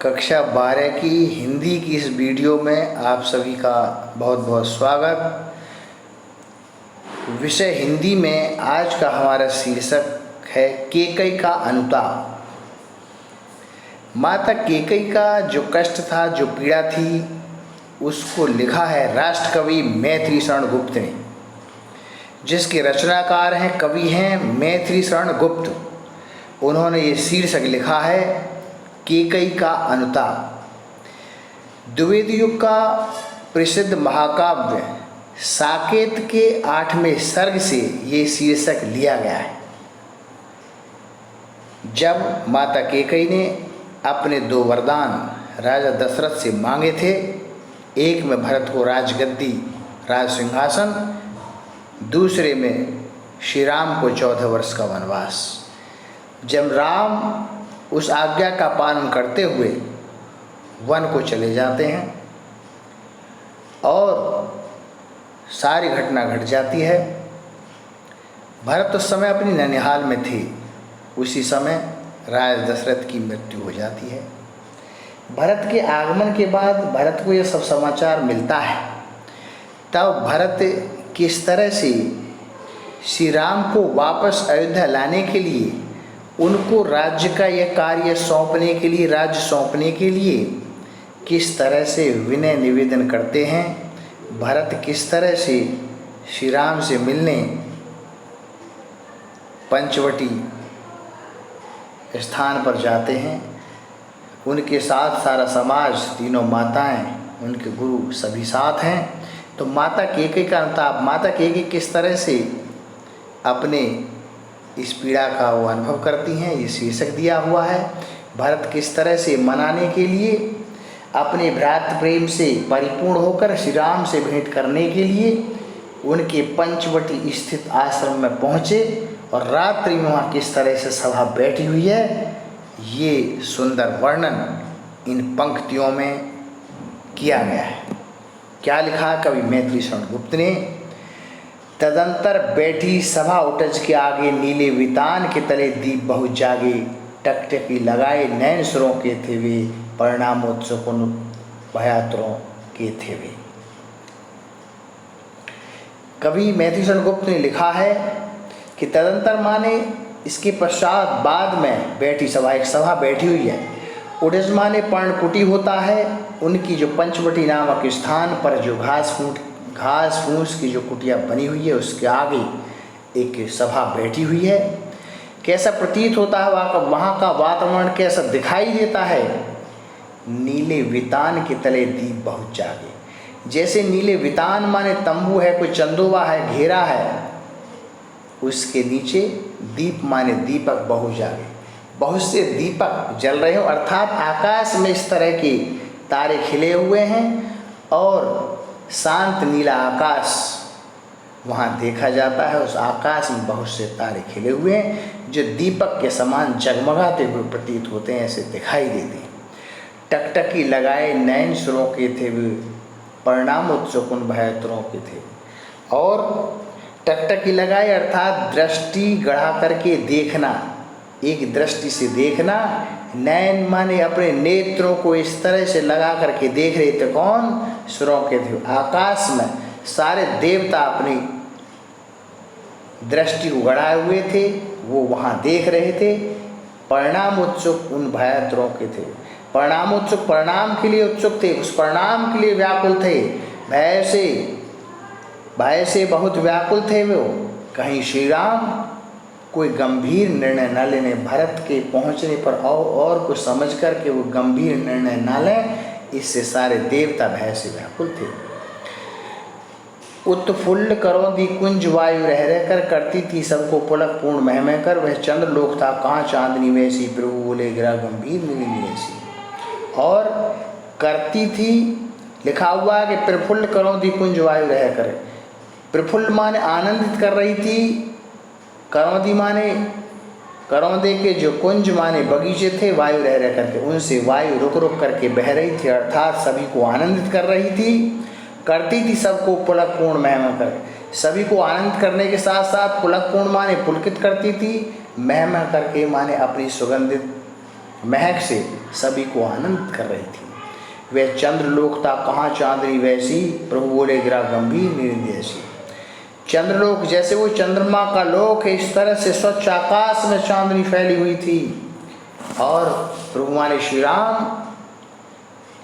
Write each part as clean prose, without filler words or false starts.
कक्षा 12 की हिंदी की इस वीडियो में आप सभी का बहुत बहुत स्वागत। विषय हिंदी में आज का हमारा शीर्षक है कैकेयी का अनुताप। माता कैकेयी का जो कष्ट था, जो पीड़ा थी, उसको लिखा है राष्ट्रकवि मैथिली शरण गुप्त ने, जिसके रचनाकार हैं, कवि हैं मैथिली शरण गुप्त। उन्होंने ये शीर्षक लिखा है कैकेयी का अनुताप। द्विवेद युग का प्रसिद्ध महाकाव्य साकेत के 8वें सर्ग से ये शीर्षक लिया गया है। जब माता कैकेयी ने अपने 2 वरदान राजा दशरथ से मांगे थे, एक में भरत को राजगद्दी राज सिंहासन, दूसरे में श्री राम को 14 वर्ष का वनवास। जब राम उस आज्ञा का पालन करते हुए वन को चले जाते हैं और सारी घटना घट जाती है। भरत उस समय अपनी ननिहाल में थे। उसी समय राजा दशरथ की मृत्यु हो जाती है। भरत के आगमन के बाद भरत को यह सब समाचार मिलता है। तब भरत किस तरह से श्री राम को वापस अयोध्या लाने के लिए, उनको राज्य का यह कार्य सौंपने के लिए, राज्य सौंपने के लिए किस तरह से विनय निवेदन करते हैं। भरत किस तरह से श्री राम से मिलने पंचवटी स्थान पर जाते हैं। उनके साथ सारा समाज, तीनों माताएं, उनके गुरु सभी साथ हैं। तो माता कैकेयी का अनुताप, माता कैकेयी किस तरह से अपने इस पीड़ा का वो अनुभव करती हैं, ये शीर्षक दिया हुआ है। भरत किस तरह से मनाने के लिए, अपने भ्रातृ प्रेम से परिपूर्ण होकर श्री राम से भेंट करने के लिए उनके पंचवटी स्थित आश्रम में पहुँचे और रात्रि में वहाँ किस तरह से सभा बैठी हुई है, ये सुंदर वर्णन इन पंक्तियों में किया गया है। क्या लिखा कवि मैथिली शरण गुप्त ने? तदंतर बैठी सभा उटज के आगे, नीले वितान के तले दीप बहुत जागे, टकटकी लगाए नैन सुरों के थे वे, परिणामोत्सुक भयातुरों के थे वे। कवि मैथिली शरण गुप्त ने लिखा है कि तदंतर माने इसके पश्चात, बाद में बैठी सभा, एक सभा बैठी हुई है। उटज माने पर्णकुटी होता है। उनकी जो पंचवटी नामक स्थान पर जो घास फूस की जो कुटिया बनी हुई है, उसके आगे एक सभा बैठी हुई है। कैसा प्रतीत होता है वहाँ का वातावरण, कैसा दिखाई देता है? नीले वितान के तले दीप बहुत जागे। जैसे नीले वितान माने तंबू है, कोई चंदोवा है, घेरा है, उसके नीचे दीप माने दीपक बहुत जागे, बहुत से दीपक जल रहे हो, अर्थात आकाश में इस तरह के तारे खिले हुए हैं और शांत नीला आकाश वहाँ देखा जाता है। उस आकाश में बहुत से तारे खिले हुए हैं जो दीपक के समान जगमगाते हुए प्रतीत होते हैं, ऐसे दिखाई देते हैं। टकटकी लगाए नैन सुरों के थे वे, परिणामोत्सुक भयातुरों के थे। और टकटकी लगाए अर्थात दृष्टि गढ़ा करके देखना, एक दृष्टि से देखना। नैन माने अपने नेत्रों को इस तरह से लगा करके देख रहे थे। कौन? सुरों के थे। आकाश में सारे देवता अपनी दृष्टि को गड़ाए हुए थे, वो वहाँ देख रहे थे। परिणाम उत्सुक उन भयातुरों के थे। परिणाम उत्सुक, परिणाम के लिए उत्सुक थे, उस परिणाम के लिए व्याकुल थे। भय से बहुत व्याकुल थे वो। कहीं श्री राम कोई गंभीर निर्णय न लेने, भरत के पहुंचने पर और कुछ समझ कर के वो गंभीर निर्णय न लें, इससे सारे देवता भय से व्याकुल थे। उत्फुल्ल करौंदी कुंज वायु रह रह कर, करती थी सबको पुलक पूर्ण महमय कर, वह चंद्रलोक था कहाँ चांदनी वैसी, प्रभु बोले गिरा गंभीर नलिनी ऐसी। और करती थी लिखा हुआ है कि प्रफुल्ल करौंदी कुंज वायु रह कर। प्रफुल्ल माने आनंदित कर रही थी, करौंदी माने करौंदे के जो कुंज माने बगीचे थे, वायु रह रह करके उनसे वायु रुक रुक करके बह रही थी, अर्थात सभी को आनंदित कर रही थी। करती थी सबको पुलक पूर्ण महम कर, सभी को आनंद करने के साथ साथ पुलक पूर्ण माने पुलकित करती थी, महम करके माने अपनी सुगंधित महक से सभी को आनंद कर रही थी। वह चंद्रलोक था, कहाँ चांदनी वैसी, प्रभु बोले गिरा गंभीर निरंजन ऐसी। चंद्रलोक जैसे वो चंद्रमा का लोक है, इस तरह से स्वच्छ आकाश में चांदनी फैली हुई थी। और प्रभु माने श्री राम,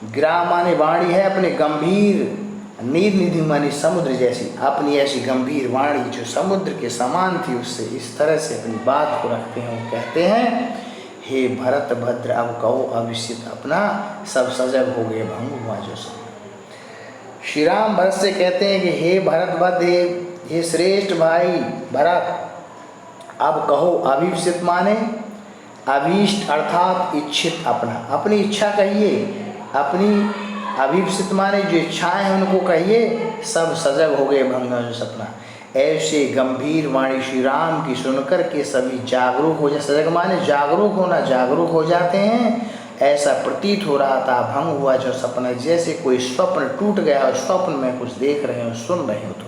गिरा माने वाणी है अपने गंभीर, नीर निधि माने समुद्र जैसी, अपनी ऐसी गंभीर वाणी जो समुद्र के समान थी, उससे इस तरह से अपनी बात को रखते हैं। वो कहते हैं, हे भरत भद्र अब कहो अभिषित अपना, सब सजग हो गए भंग हुआ जो सब। श्री राम भरत से कहते हैं कि हे भरत भद्र, हे श्रेष्ठ भाई भरत, अब कहो अभिषित माने अभीष्ट अर्थात इच्छित अपना, अपनी इच्छा कहिए, अपनी अभिषित माने जो इच्छाएं हैं उनको कहिए, सब सजग हो गए भंगा जो सपना। ऐसे गंभीर वाणी श्री राम की सुनकर के सभी जागरूक हो जाए, सजग माने जागरूक होना, जागरूक हो जाते हैं। ऐसा प्रतीत हो रहा था, भंग हुआ जो सपना, जैसे कोई स्वप्न टूट गया और स्वप्न में कुछ देख रहे हो, सुन रहे हो। तो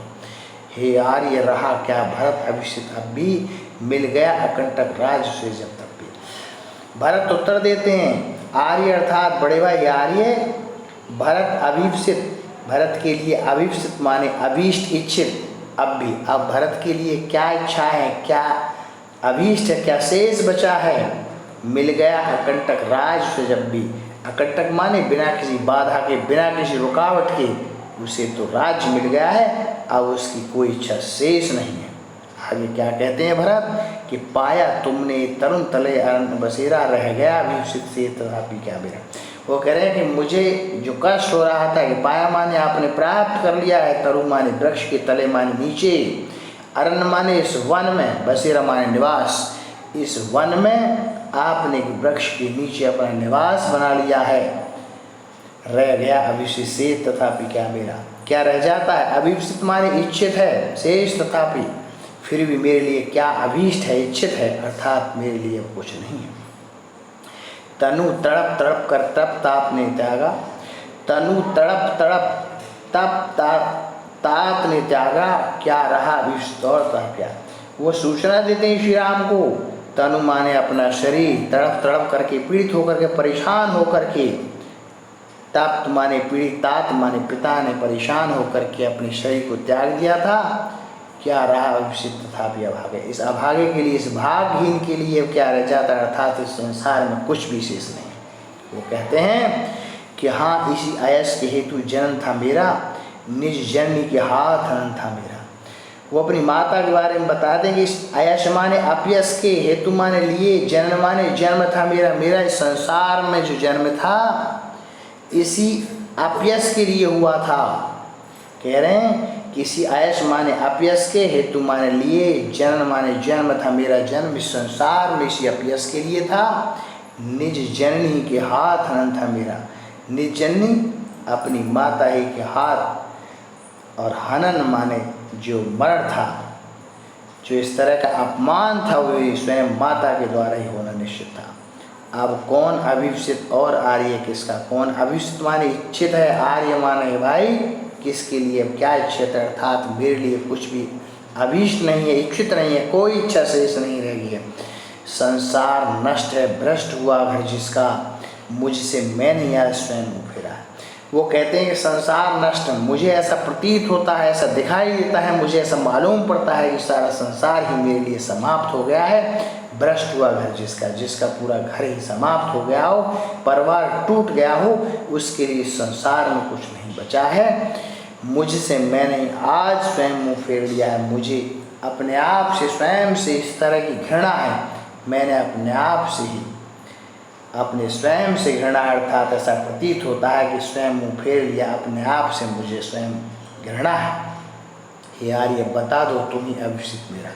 हे आर्य रहा क्या भरत अभिषित अब भी, मिल गया अकंटक राज से जब तक भी। भरत उत्तर देते हैं, आर्य अर्थात बड़े भाई आर्य, भरत अभिषित, भरत के लिए अभिषित माने अभीष्ट इच्छित, अब भी, अब भरत के लिए क्या इच्छा है, क्या अभीष्ट है, क्या शेष बचा है, मिल गया अकंटक राज से जब भी। अकंटक माने बिना किसी बाधा के, बिना किसी रुकावट के, उसे तो राज्य मिल गया है, अब उसकी कोई इच्छा शेष नहीं है। आगे क्या कहते हैं भरत कि पाया तुमने तरुण तले अरण्य बसेरा, रह गया अभिषित से तथापि क्या मेरा। वो कह रहे हैं कि मुझे जो कष्ट हो रहा था, कि पाया माने आपने प्राप्त कर लिया है, तरु माने वृक्ष के तले माने नीचे, अरण्य माने इस वन में, बसेरा माने निवास, इस वन में आपने वृक्ष के नीचे अपना निवास बना लिया है। रह गया अभिषित से तथापि क्या मेरा, क्या रह जाता है, अभिषित माने इच्छित है, शेष तथापि फिर भी मेरे लिए क्या अभीष्ट है, इच्छित है, अर्थात मेरे लिए कुछ नहीं है। तनु तड़प तड़प कर तप ताप ने त्यागा, तनु तड़प तड़प तप तात ने त्यागा, क्या रहा अभिष्ट और तप क्या। वो सूचना देते हैं श्री राम को, तनु माने अपना शरीर, तड़प तड़प करके, पीड़ित होकर के, परेशान होकर के, तप्त माने पीड़ित, तात माने पिता ने परेशान होकर के अपने शरीर को त्याग दिया था। क्या रहा अभिषित तथापि अभागे, इस अभागे के लिए, इस भागहीन के लिए क्या रह जाता है, अर्थात इस संसार में कुछ भी शेष नहीं। वो कहते हैं कि हाँ, इसी आयस के हेतु जन्म था मेरा, निज जननी के हाथ हनन था मेरा। वो अपनी माता के बारे में बताते हैं कि इस आयस माने अपयस के, हेतु माने लिए, जन्म माने जन्म था मेरा, मेरा इस संसार में जो जन्म था इसी अपयस के लिए हुआ था। कह रहे हैं किसी आयस माने अपयस के, हेतु माने लिए, जन्म माने जन्म था मेरा, जन्म इस संसार में इसी अपयस के लिए था। निज जननी के हाथ हनन था मेरा, निज जननी अपनी माता ही के हाथ, और हनन माने जो मरण था, जो इस तरह का अपमान था, वो स्वयं माता के द्वारा ही होना निश्चित था। अब कौन अभिषित और आर्य किसका, कौन अभिषित माने इच्छित है, आर्य माने भाई किसके लिए क्या इच्छित है, अर्थात मेरे लिए कुछ भी अभीष्ट नहीं है, इच्छित नहीं है, कोई इच्छा शेष नहीं रह गई है। संसार नष्ट है, भ्रष्ट हुआ घर जिसका, मुझसे मैं नहीं आया स्वयं मुँह फेरा है। वो कहते हैं कि संसार नष्ट, मुझे ऐसा प्रतीत होता है, ऐसा दिखाई देता है, मुझे ऐसा मालूम पड़ता है कि सारा संसार ही मेरे लिए समाप्त हो गया है। भ्रष्ट हुआ घर जिसका, जिसका पूरा घर ही समाप्त हो गया हो, परिवार टूट गया हो, उसके लिए संसार में कुछ नहीं बचा है। मुझसे मैंने आज स्वयं मुँह फेर लिया है, मुझे अपने आप से, स्वयं से इस तरह की घृणा है, मैंने अपने आप से ही, अपने स्वयं से घृणा, अर्थात ऐसा प्रतीत होता है कि स्वयं मुँह फेर लिया, अपने आप से मुझे स्वयं घृणा है। हे यार ये बता दो तुम ही अभिषित मेरा।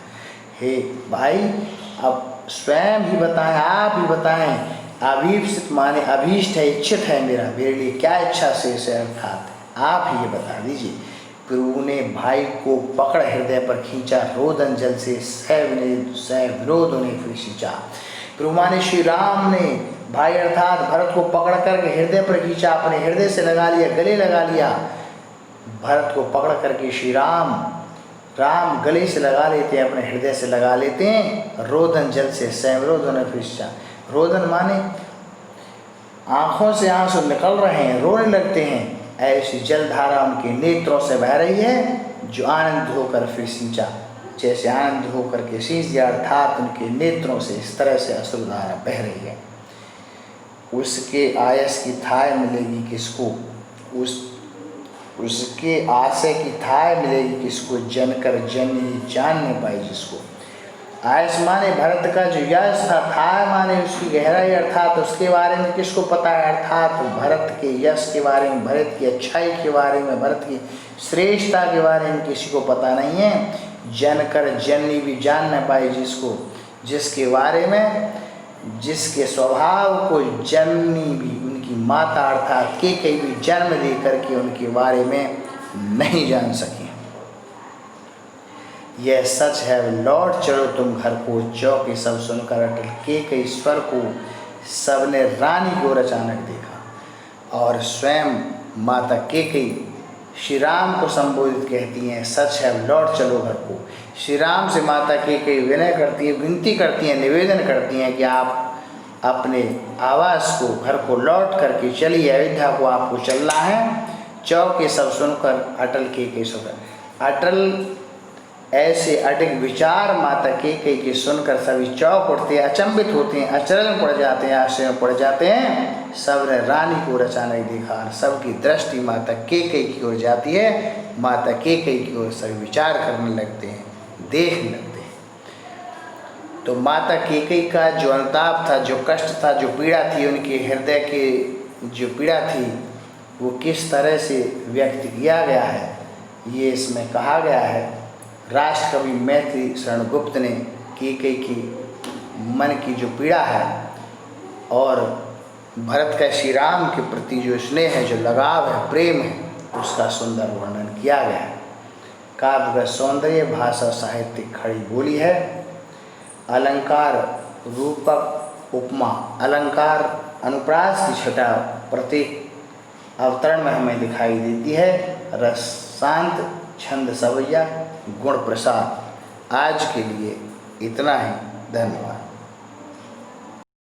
हे भाई अब स्वयं ही बताएं, आप ही बताएं, अभिषित माने अभीष्ट है, इच्छित है मेरा, मेरे लिए क्या इच्छा शेष है, अर्थात आप ही ये बता दीजिए। प्रभु ने भाई को पकड़ हृदय पर खींचा, रोदन जल से विरोध उन्हें फिर खींचा। प्रभु माने श्री राम ने भाई अर्थात भरत को पकड़ करके हृदय पर खींचा, अपने हृदय से लगा लिया, गले लगा लिया। भरत को पकड़ करके श्री राम गले से लगा लेते हैं, अपने हृदय से लगा लेते हैं। रोदन जल से सैवरोद उन्हें फिर खींचा। रोदन माने आँखों से आंसू निकल रहे हैं, रोने लगते हैं, ऐसी जलधारा उनके नेत्रों से बह रही है जो आनंद होकर फिर सींचा। जैसे आनंद होकर के सींच दिया, अर्थात उनके नेत्रों से इस तरह से अश्रुधारा बह रही है। उसके आयस की थाह मिलेगी किसको, उसके आशय की थाह मिलेगी किसको, जनकर जननी जान नहीं पाई जिसको। आयस माने भरत का जो यश था, थाह माने उसकी गहराई, अर्थात उसके बारे में किसको पता है, अर्थात भरत के यश के बारे में, भरत की अच्छाई के बारे में, भरत की श्रेष्ठता के बारे में किसी को पता नहीं है। जनकर जननी भी जान न पाई जिसको, जिसके बारे में, जिसके स्वभाव को जननी भी, उनकी माता अर्थात कैकेयी भी जन्म दे करके उनके बारे में नहीं जान सकी। यह सच है लौट चलो तुम घर को, चौके सब सुनकर अटल कैकेयी स्वर को सबने रानी को अचानक देखा। और स्वयं माता कैकेयी श्री राम को संबोधित कहती हैं, सच है लौट चलो घर को। श्री राम से माता कैकेयी विनय करती है, विनती करती हैं, निवेदन करती हैं कि आप अपने आवास को, घर को लौट करके चलिए, अयोध्या को आपको चलना है। चौके सब सुनकर अटल कैकेयी सुनकर, अटल ऐसे अडिग विचार माता कैकेयी के सुनकर सभी चौंक उठते हैं, अचंभित होते हैं, अचरज में पड़ जाते हैं, आश्चर्य में पड़ जाते हैं। सब ने रानी को अचानक देखा, सबकी दृष्टि माता कैकेयी की ओर जाती है। माता कैकेयी की ओर सभी विचार करने लगते हैं, देखने लगते हैं। तो माता कैकेयी का जो अनुताप था, जो कष्ट था, जो पीड़ा थी, उनके हृदय की जो पीड़ा थी, वो किस तरह से व्यक्त किया गया है, ये इसमें कहा गया है। राष्ट्र कवि मैथिली शरण गुप्त ने कैकेयी की मन की जो पीड़ा है और भरत का श्री राम के प्रति जो स्नेह है, जो लगाव है, प्रेम है, उसका सुंदर वर्णन किया गया है। काव्य का सौंदर्य, भाषा, साहित्य खड़ी बोली है। अलंकार, रूपक, उपमा, अलंकार, अनुप्रास की छटा प्रत्येक अवतरण में हमें दिखाई देती है। रस शांत, छंद सवैया, गुण प्रसाद। आज के लिए इतना ही, धन्यवाद।